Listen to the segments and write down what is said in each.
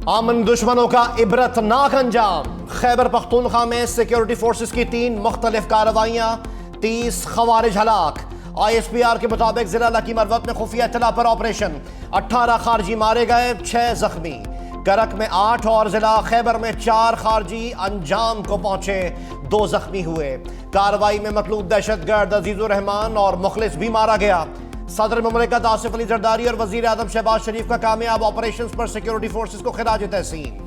आमन दुश्मनों का इबरतनाक अंजाम। खैबर पख्तूनख्वा में सिक्योरिटी फोर्सेस की 3 मुख्तलिफ कार्रवाइयां, 30 खवारिज हलाक। ISPR के मुताबिक जिला लकी मरवत में खुफिया इत्तला पर ऑपरेशन, 18 खारजी मारे गए, 6 जख्मी। करक में 8 और जिला खैबर में 4 खारजी अंजाम को पहुंचे, 2 जख्मी हुए। कार्रवाई में मतलूब दहशतगर्द अजीजुर रहमान और मुखलिस भी मारा गया। सदर मुमलिकत आसिफ अली जरदारी और वजीर आजम शहबाज शरीफ का कामयाब ऑपरेशन पर सिक्योरिटी फोर्सेस को खिराज तहसीन।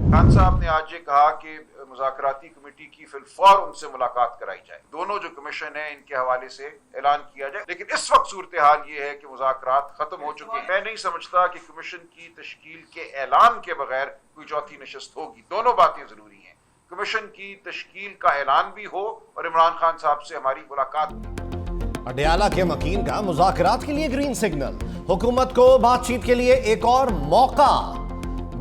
खान साहब ने आज ये कहा कि मुज़ाकराती कमेटी की फिलफौर उनसे मुलाकात कराई जाए, दोनों जो कमीशन है इनके हवाले से ऐलान किया जाए। लेकिन इस वक्त सूरत हाल ये है कि मुज़ाकरात खत्म हो चुके हैं। मैं नहीं समझता कि कमीशन की तश्कील के ऐलान के बगैर कोई चौथी नशस्त होगी। दोनों बातें जरूरी हैं, कमीशन की तश्कील का ऐलान भी हो और इमरान खान साहब से हमारी मुलाकात भी। अडयाला के मकीन का मुज़ाकरात के लिए ग्रीन सिग्नल, हुकूमत को बातचीत के लिए एक और मौका।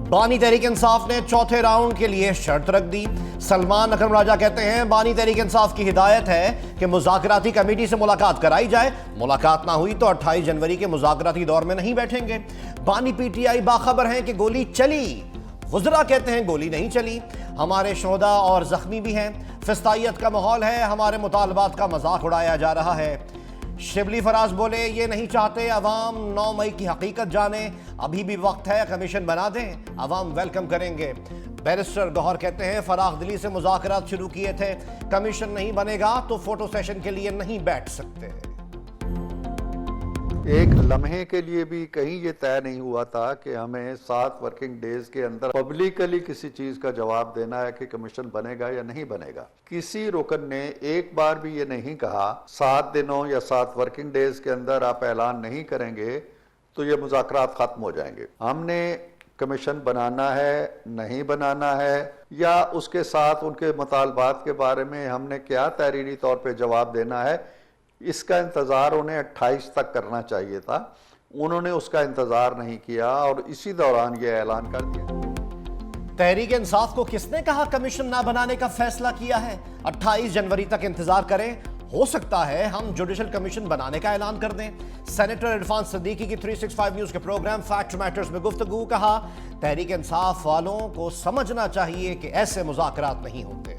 बानी तहरीक इंसाफ ने चौथे राउंड के लिए शर्त रख दी। सलमान अकरम राजा कहते हैं बानी तहरीक इंसाफ की हिदायत है कि मुज़ाकराती कमेटी से मुलाकात कराई जाए, मुलाकात ना हुई तो 28 जनवरी के मुज़ाकराती दौर में नहीं बैठेंगे। बानी PTI बाखबर हैं कि गोली चली, वज़रा कहते हैं गोली नहीं चली। हमारे शोहदा और जख्मी भी हैं, फिस्तायत का माहौल है, हमारे मुतालबात का मजाक उड़ाया जा रहा है। शिबली फराज बोले ये नहीं चाहते अवाम 9 मई की हकीकत जाने, अभी भी वक्त है, कमीशन बना दें, अवाम वेलकम करेंगे। बैरिस्टर गौहर कहते हैं फराख दिली से मुज़ाकरात शुरू किए थे, कमीशन नहीं बनेगा तो फोटो सेशन के लिए नहीं बैठ सकते। एक लम्हे के लिए भी कहीं ये तय नहीं हुआ था कि हमें 7 वर्किंग डेज के अंदर पब्लिकली किसी चीज का जवाब देना है कि कमीशन बनेगा या नहीं बनेगा। किसी रुकन ने एक बार भी ये नहीं कहा 7 दिनों या 7 वर्किंग डेज के अंदर आप ऐलान नहीं करेंगे तो ये मुज़ाकरात खत्म हो जाएंगे। हमने कमीशन बनाना है, नहीं बनाना है, या उसके साथ उनके मुतालबात के बारे में हमने क्या तहरीरी तौर पर जवाब देना है, इसका इंतज़ार उन्हें 28 तक करना चाहिए था। उन्होंने उसका इंतज़ार नहीं किया और इसी दौरान ये ऐलान कर दिया। तहरीक इंसाफ को किसने कहा कमीशन ना बनाने का फैसला किया है? 28 जनवरी तक इंतजार करें, हो सकता है हम जुडिशल कमीशन बनाने का ऐलान कर दें। सेनेटर इरफान सिद्दीकी की 365 न्यूज के प्रोग्राम फैक्ट मैटर्स में गुफ्तगू, कहा तहरीक इंसाफ वालों को समझना चाहिए कि ऐसे मुज़ाकरात नहीं होते।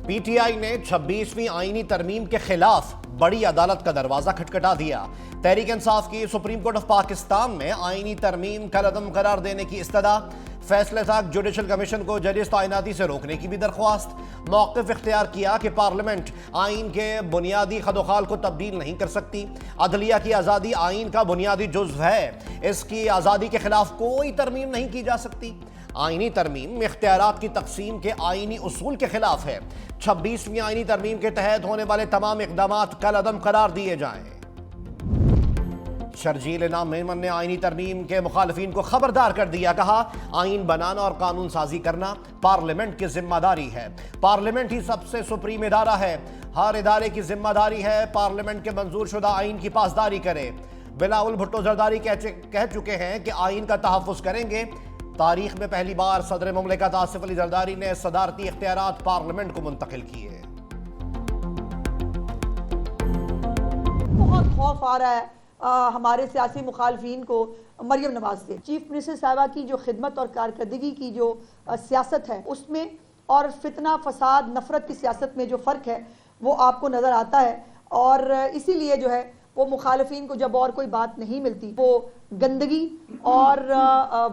PTI ने 26वीं आईनी तरमीम के खिलाफ बड़ी अदालत का दरवाजा खटखटा दिया। तहरीक इंसाफ की सुप्रीम कोर्ट ऑफ पाकिस्तान में आईनी तरमीम कलअदम करार देने की इस्तदा, फैसले तक जुडिशल कमीशन को जजेस तैनाती से रोकने की भी दरख्वास्त। मौक़िफ़ इख्तियार किया कि पार्लियामेंट आइन के बुनियादी खदोखाल को तब्दील नहीं कर सकती। अदलिया की आज़ादी आइन का बुनियादी जुज़्व है, इसकी आज़ादी के खिलाफ कोई तरमीम नहीं की जा सकती। आईनी तरमीम इख्तियारात की तकसीम के आईनी उसूल के खिलाफ है। 26वीं आईनी तरमीम के तहत होने वाले तमाम इक़दामात कलअदम करार दिए जाएं। शर्जील इनाम मेमन ने आईनी तरमीम के मुखालिफिन को खबरदार कर दिया, कहा आइन बनाना और कानून साजी करना पार्लियामेंट की जिम्मेदारी है। पार्लियामेंट ही सबसे सुप्रीम इदारा है, हर इदारे की जिम्मेदारी है पार्लियामेंट के मंजूर शुदा आइन की पासदारी करे। बिलावल भुट्टो जरदारी कह चुके हैं कि आइन का तहफ़्फ़ुज़ करेंगे। तारीख में पहली बार सदर मुमलिकत आसिफ अली जरदारी ने सदारती इख्तियारात पार्लियामेंट को मुंतकिल किए। बहुत खौफ आ रहा है हमारे सियासी मुखालफिन को मरियम नवाज से। चीफ मिनिस्टर साहिबा की जो खिदमत और कारकर्दगी की जो सियासत है उसमें और फितना फसाद नफरत की सियासत में जो फ़र्क है वो आपको नज़र आता है। और इसीलिए जो है वो मुखालफिन को जब और कोई बात नहीं मिलती वो गंदगी और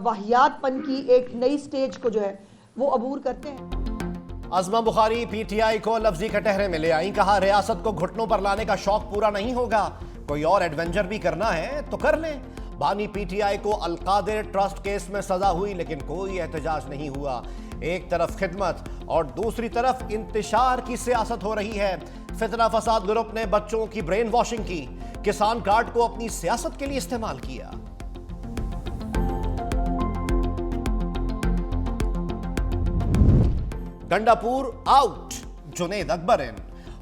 वाहियातपन की एक नई स्टेज को जो है वो अबूर करते हैं। अज़मा बुखारी PTI को लफ्जी कटहरे में ले आई, कहा रियासत को घुटनों पर लाने का शौक पूरा नहीं होगा, कोई और एडवेंचर भी करना है तो कर लें। बानी PTI को अलकादिर ट्रस्ट केस में सजा हुई लेकिन कोई एहतजाज नहीं हुआ। एक तरफ खिदमत और दूसरी तरफ इंतशार की सियासत हो रही है। फितना फसाद ग्रुप ने बच्चों की ब्रेन वॉशिंग की, किसान कार्ड को अपनी सियासत के लिए इस्तेमाल किया। गंडापुर आउट, जुनेद अकबर इन।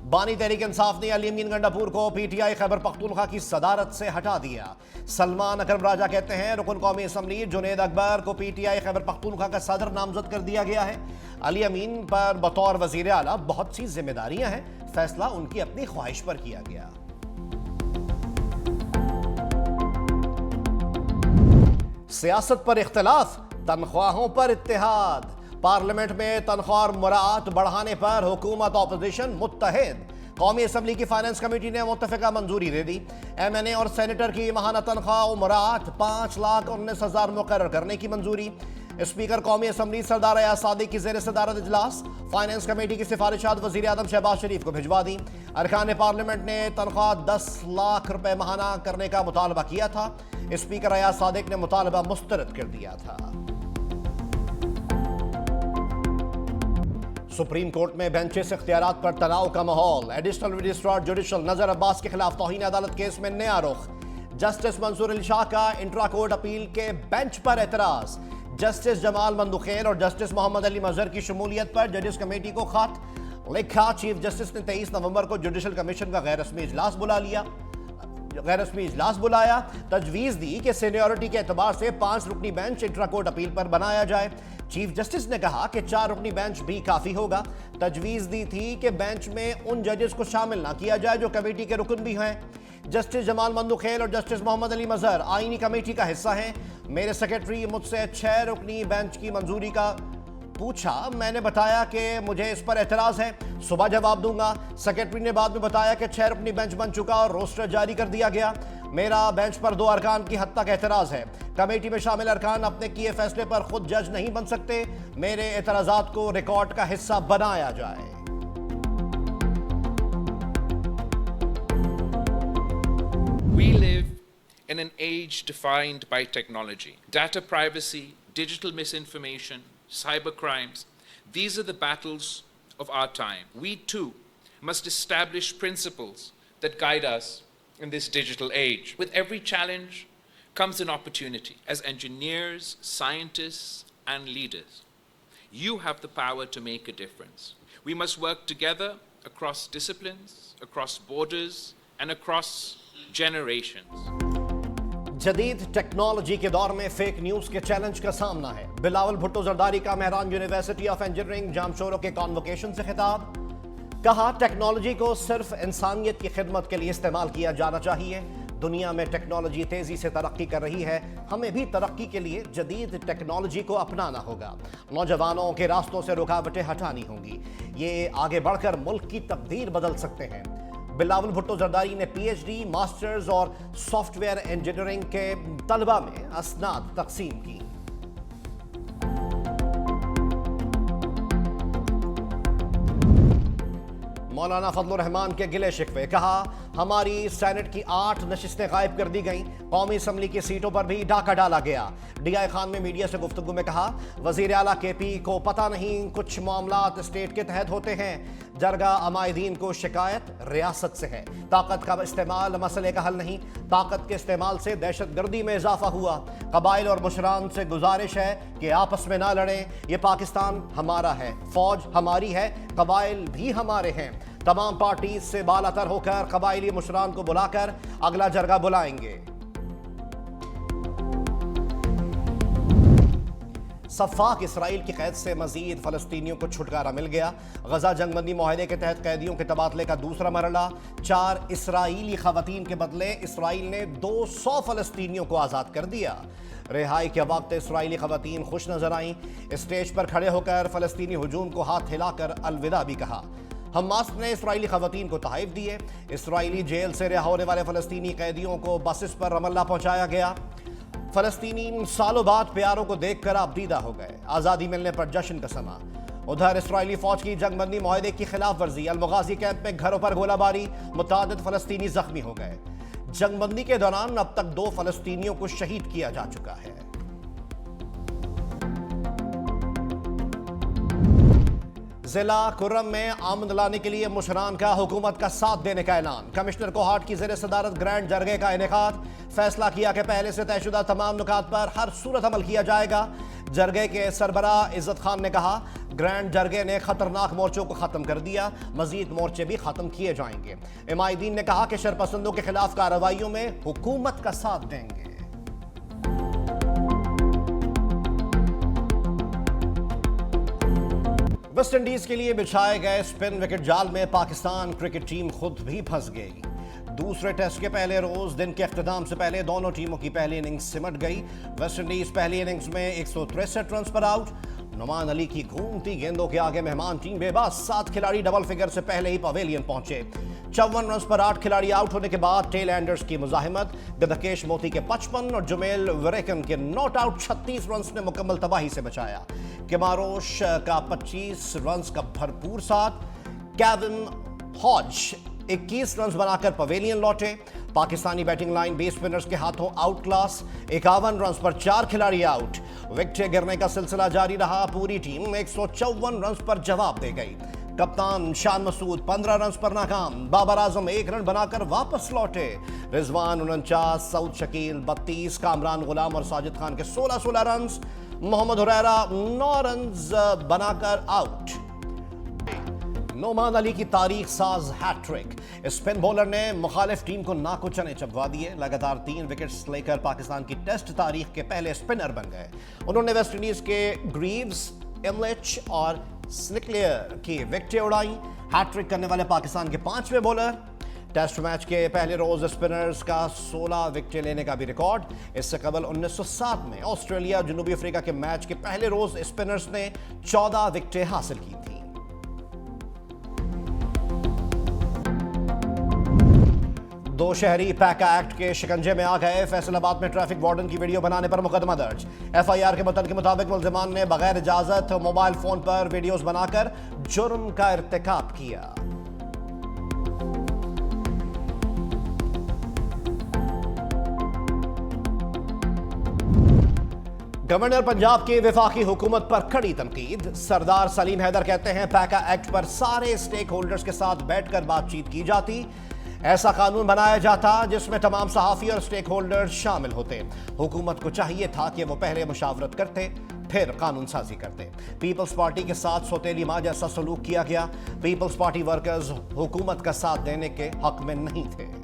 बानी तहरीक इंसाफ ने अली अमीन गंडापुर को पीटीआई खैबर पख्तूनख्वा की सदारत से हटा दिया। सलमान अकरम राजा कहते हैं रुकन कौमी असम्बली जुनैद अकबर को पीटीआई खैबर पख्तूनख्वा का सदर नामजद कर दिया गया है। अली अमीन पर बतौर वजीर आला बहुत सी जिम्मेदारियां हैं, फैसला उनकी अपनी ख्वाहिश पर किया गया। सियासत पर इख्तलाफ, तनख्वाहों पर इत्तेहाद। पार्लियामेंट में तनख्वाह और मुराआत बढ़ाने पर हुकूमत ऑपोजिशन मुत्तहिद। कौमी असम्बली की फाइनेंस कमेटी ने मुत्तफिका मंजूरी दे दी। एमएनए और सेनेटर की माहाना तनख्वाह और मुराआत 5,19,000 मुकर्रर करने की मंजूरी। स्पीकर कौमी असम्बली सरदार अयाज सादिक की ज़ेर सदारत इजलास। फाइनेंस कमेटी की सिफारिशात वज़ीर आज़म शहबाज शरीफ को भिजवा दी। अरकान पार्लियामेंट ने तनख्वाह 10 लाख रुपए माहाना करने का मुतालबा किया था। स्पीकर अयाज सादिक ने मुतालबा मुस्तरद कर दिया था। सुप्रीम कोर्ट में बेंचेस इख्तियारात पर तनाव का माहौल। एडिशनल रजिस्ट्रार जुडिशल नजर अब्बास के खिलाफ तौहीन अदालत केस में नया रुख। जस्टिस मंसूर अली शाह का इंट्रा कोर्ट अपील के बेंच पर एतराज। जस्टिस जमाल मंदुखेल और जस्टिस मोहम्मद अली मजहर की शमूलियत पर जजेस कमेटी को खत लिखा। चीफ जस्टिस ने 23 नवंबर को जुडिशल कमीशन का गैर रस्मी इजलास बुलाया। तजवीज़ दी कि सीनियरिटी के एतबार से 5 रुकनी बेंच इंट्रा कोर्ट अपील पर बनाया जाए। चीफ जस्टिस ने कहा कि 4 रुकनी बेंच भी काफ़ी होगा। तजवीज़ दी थी कि बेंच में उन जजेस को शामिल ना किया जाए जो कमेटी के रुकन भी हैं। जस्टिस जमाल मंदुखेल और जस्टिस मोहम्मद अली मजहर आईनी कमेटी का हिस्सा हैं। मेरे सेक्रेटरी मुझसे 6 रुकनी बेंच की मंजूरी का पूछा। मैंने बताया कि मुझे इस पर एतराज़ है, सुबह जवाब दूंगा। सेक्रेटरी ने बाद में बताया कि 6 रुकनी बेंच बन चुका और रोस्टर जारी कर दिया गया। मेरा बेंच पर 2 अरकान की हद तक एतराज़ है। कमेटी में शामिल अरकान अपने किए फैसले पर खुद जज नहीं बन सकते। मेरे एतराज़ात को रिकॉर्ड का हिस्सा बनाया जाए। We live in an age defined by technology. Data privacy, digital misinformation, cyber crimes, these are the battles of our time. We too must establish principles that guide us in this digital age. With every challenge comes an opportunity. As engineers, scientists, and leaders, you have the power to make a difference. We must work together across disciplines, across borders, and across generations. जदीद technology के दौर में fake news के challenge का सामना है। बिलावल भुट्टो जरदारी का Mehran university of engineering जामशोरों के कॉन्वोकेशन से खिताब। कहा टेक्नोलॉजी को सिर्फ इंसानियत की खिदमत के लिए इस्तेमाल किया जाना चाहिए। दुनिया में टेक्नोलॉजी तेज़ी से तरक्की कर रही है, हमें भी तरक्की के लिए जदीद टेक्नोलॉजी को अपनाना होगा। नौजवानों के रास्तों से रुकावटें हटानी होंगी। ये आगे बढ़कर मुल्क की तकदीर बदल सकते हैं। बिलावल भुट्टो जरदारी ने PhD, मास्टर्स और सॉफ्टवेयर इंजीनियरिंग के तलबा में असनाद तकसीम की। मौलाना फजलुर रहमान के गिले शिकवे। कहा हमारी सेनेट की 8 नशिस्तें गायब कर दी गईं। कौमी असम्बली की सीटों पर भी डाका डाला गया। DI खान ने मीडिया से गुफ्तगू में कहा वजीर आला KP को पता नहीं कुछ मामलात स्टेट के तहत होते हैं। जरगा अमायदीन को शिकायत रियासत से है। ताकत का इस्तेमाल मसले का हल नहीं, ताकत के इस्तेमाल से दहशत गर्दी में इजाफा हुआ। कबाइल और मुशरान से गुजारिश है कि आपस में ना लड़ें। ये पाकिस्तान हमारा है, फौज हमारी है, कबाइल भी हमारे हैं। तमाम पार्टी से बालातर होकर कबाइली मुशरान को बुलाकर अगला जरगा बुलाएंगे। सफ़ाक इसराइल की कैद से मजीद फ़लस्तीनियों को छुटकारा मिल गया। गजा जंगबंदी माहदे के तहत कैदियों के तबादले का दूसरा मरहला। 4 इसराइली खवातीन के बदले इसराइल ने 200 फ़लस्तीनियों को आज़ाद कर दिया। रिहाई के वक्त इसराइली खवातीन खुश नजर आईं। स्टेज पर खड़े होकर फ़लस्तीनी हुजूम को हाथ हिलाकर अलविदा भी कहा। हमास ने इसराइली खवातीन को तहफ़ दिए। इसराइली जेल से रिहा होने वाले फ़लस्तीनी कैदियों को बसेस पर रमल्ला पहुँचाया गया। फ़लस्तीनी सालों बाद प्यारों को देखकर आबदीदा हो गए। आज़ादी मिलने पर जश्न का समा। उधर इसराइली फ़ौज की जंगबंदी माहदे की खिलाफ वर्जी। अल-मगाज़ी कैंप में घरों पर गोलाबारी, मुतादिद फ़लस्तीनी जख्मी हो गए। जंगबंदी के दौरान अब तक 2 फ़लस्तीनियों को शहीद किया जा चुका है। जिला कुर्रम में आमद लाने के लिए मुशरान का हुकूमत का साथ देने का ऐलान। कमिश्नर कोहाट की ज़ेर सदारत ग्रैंड जरगे का इनेकाद। फैसला किया कि पहले से तयशुदा तमाम नुकात पर हर सूरत अमल किया जाएगा। जरगे के सरबराह इज्जत खान ने कहा ग्रैंड जरगे ने खतरनाक मोर्चों को खत्म कर दिया, मजीद मोर्चे भी खत्म किए जाएंगे। इमादीन ने कहा कि शरपसंदों के खिलाफ कार्रवाइयों में हुकूमत का साथ देंगे। वेस्ट इंडीज के लिए बिछाए गए स्पिन विकेट जाल में पाकिस्तान क्रिकेट टीम खुद भी फंस गई। दूसरे टेस्ट के पहले रोज दिन के अख्ताम से पहले दोनों टीमों की पहली इनिंग्स सिमट गई। वेस्ट इंडीज पहली इनिंग्स में 163 रन पर आउट। नुमान अली की घूमती गेंदों के आगे मेहमान टीम बेबस। 7 खिलाड़ी डबल फिगर से पहले ही पवेलियन पहुंचे। 54 रन पर 8 खिलाड़ी आउट होने के बाद टेल एंडर्स की मुजाहिमत। गदकेश मोती के 55 और जुमेल वरेकन के नॉट आउट 36 रन ने मुकम्मल तबाही से बचाया। किमारोश का 25 रन का भरपूर साथ। केविन हॉज 21 रन बनाकर पवेलियन लौटे। पाकिस्तानी बैटिंग लाइन 20 स्पिनर्स के हाथों आउट क्लास। 51 रन पर 4 खिलाड़ी आउट। विकेट गिरने का सिलसिला जारी रहा। पूरी टीम 154 रन पर जवाब दे गई। कप्तान शान मसूद 15 रन पर नाकाम। बाबर आजम 1 रन बनाकर वापस लौटे। रिजवान 49, सऊद शकील 32, कामरान गुलाम और साजिद खान के 16 रन। मोहम्मद हुरैरा 9 रन बनाकर आउट। नोमान अली की तारीख साज हैट्रिक। स्पिन बॉलर ने मुखालिफ टीम को नाको चने चबवा दिए। लगातार 3 विकेट्स लेकर पाकिस्तान की टेस्ट तारीख के पहले स्पिनर बन गए। उन्होंने वेस्ट इंडीज के ग्रीव्स, इमलिच और स्निकलियर की विकेटें उड़ाई। हैट्रिक करने वाले पाकिस्तान के 5वें बॉलर। टेस्ट मैच के पहले रोज स्पिनर्स का 16 विकेटें लेने का भी रिकॉर्ड। इससे कबल 1907 में ऑस्ट्रेलिया जनूबी अफ्रीका के मैच के पहले रोज स्पिनर्स ने 14 विकेटें हासिल की थी। दो शहरी पैका एक्ट के शिकंजे में आ गए। फैसलाबाद में ट्रैफिक वार्डन की वीडियो बनाने पर मुकदमा दर्ज। एफआईआर के मतन के मुताबिक मुल्जिमान ने बगैर इजाजत मोबाइल फोन पर वीडियोस बनाकर जुर्म का इर्तिकाब किया। गवर्नर पंजाब की विफाकी हुकूमत पर कड़ी तनकीद। सरदार सलीम हैदर कहते हैं पैका एक्ट पर सारे स्टेक होल्डर्स के साथ बैठकर बातचीत की जाती। ऐसा कानून बनाया जाता जिसमें तमाम सहाफ़ी और स्टेक होल्डर्स शामिल होते। हुकूमत को चाहिए था कि वो पहले मुशावरत करते फिर कानून साजी करते। पीपल्स पार्टी के साथ सौतेली माँ जैसा सलूक किया गया। पीपल्स पार्टी वर्कर्स हुकूमत का साथ देने के हक में नहीं थे।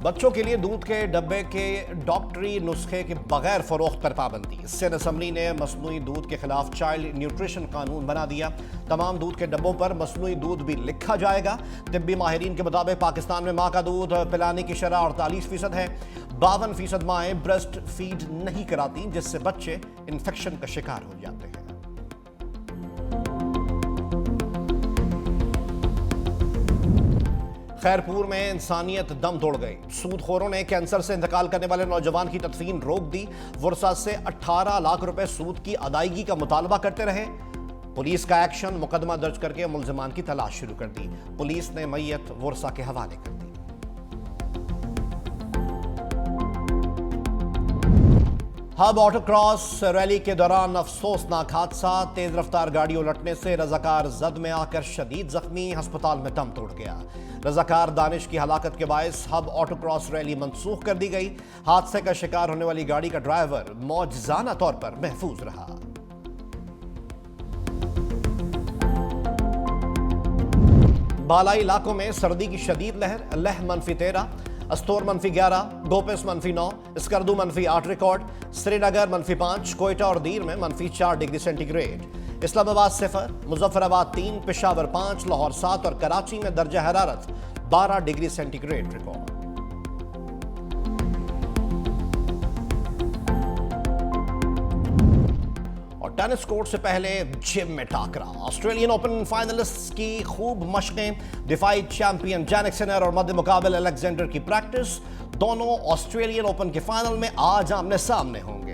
बच्चों के लिए दूध के डब्बे के डॉक्टरी नुस्खे के बगैर फरोख्त पर पाबंदी। सिंध असम्बली ने मसनूई दूध के खिलाफ चाइल्ड न्यूट्रिशन कानून बना दिया। तमाम दूध के डब्बों पर मसनूई दूध भी लिखा जाएगा। तिब्बी माहिरीन के मुताबिक पाकिस्तान में माँ का दूध पिलाने की शरह 48% है। 52% माएँ ब्रेस्ट फीड नहीं कराती, जिससे बच्चे इन्फेक्शन का शिकार हो जाते हैं। खैरपुर में इंसानियत दम तोड़ गई। सूदखोरों ने कैंसर से इंतकाल करने वाले नौजवान की तदफीन रोक दी। वुरसा से 18 लाख रुपए सूद की अदायगी का मुतालबा करते रहे। पुलिस का एक्शन, मुकदमा दर्ज करके मुल्जिमान की तलाश शुरू कर दी। पुलिस ने मैयत वुरसा के हवाले कर दी। हब ऑटोक्रॉस रैली के दौरान अफसोसनाक हादसा। तेज रफ्तार गाड़ी उलटने से रजाकार जद में आकर शदीद जख्मी, अस्पताल में दम तोड़ गया। रजाकार दानिश की हलाकत के बायस हब ऑटोक्रॉस रैली मनसूख कर दी गई। हादसे का शिकार होने वाली गाड़ी का ड्राइवर मौजजाना तौर पर महफूज रहा। बालाई इलाकों में सर्दी की शदीद लहर। लह -13, अस्तोर -11, गोपिस -9, स्कर्दू -8 रिकॉर्ड। श्रीनगर -5, कोयटा और दीर में -4 डिग्री सेंटीग्रेड। इस्लामाबाद 0, मुजफ्फराबाद 3, पेशावर 5, लाहौर 7 और कराची में दर्जा हरारत 12 डिग्री सेंटीग्रेड रिकॉर्ड। और टेनिस कोर्ट से पहले जिम में टाकरा। ऑस्ट्रेलियन ओपन फाइनलिस्ट की खूब मशकें। दिफाई चैंपियन जैनिक सिनर और मध्य मुकाबले अलेक्जेंडर की प्रैक्टिस। दोनों ऑस्ट्रेलियन ओपन के फाइनल में आज आमने सामने होंगे।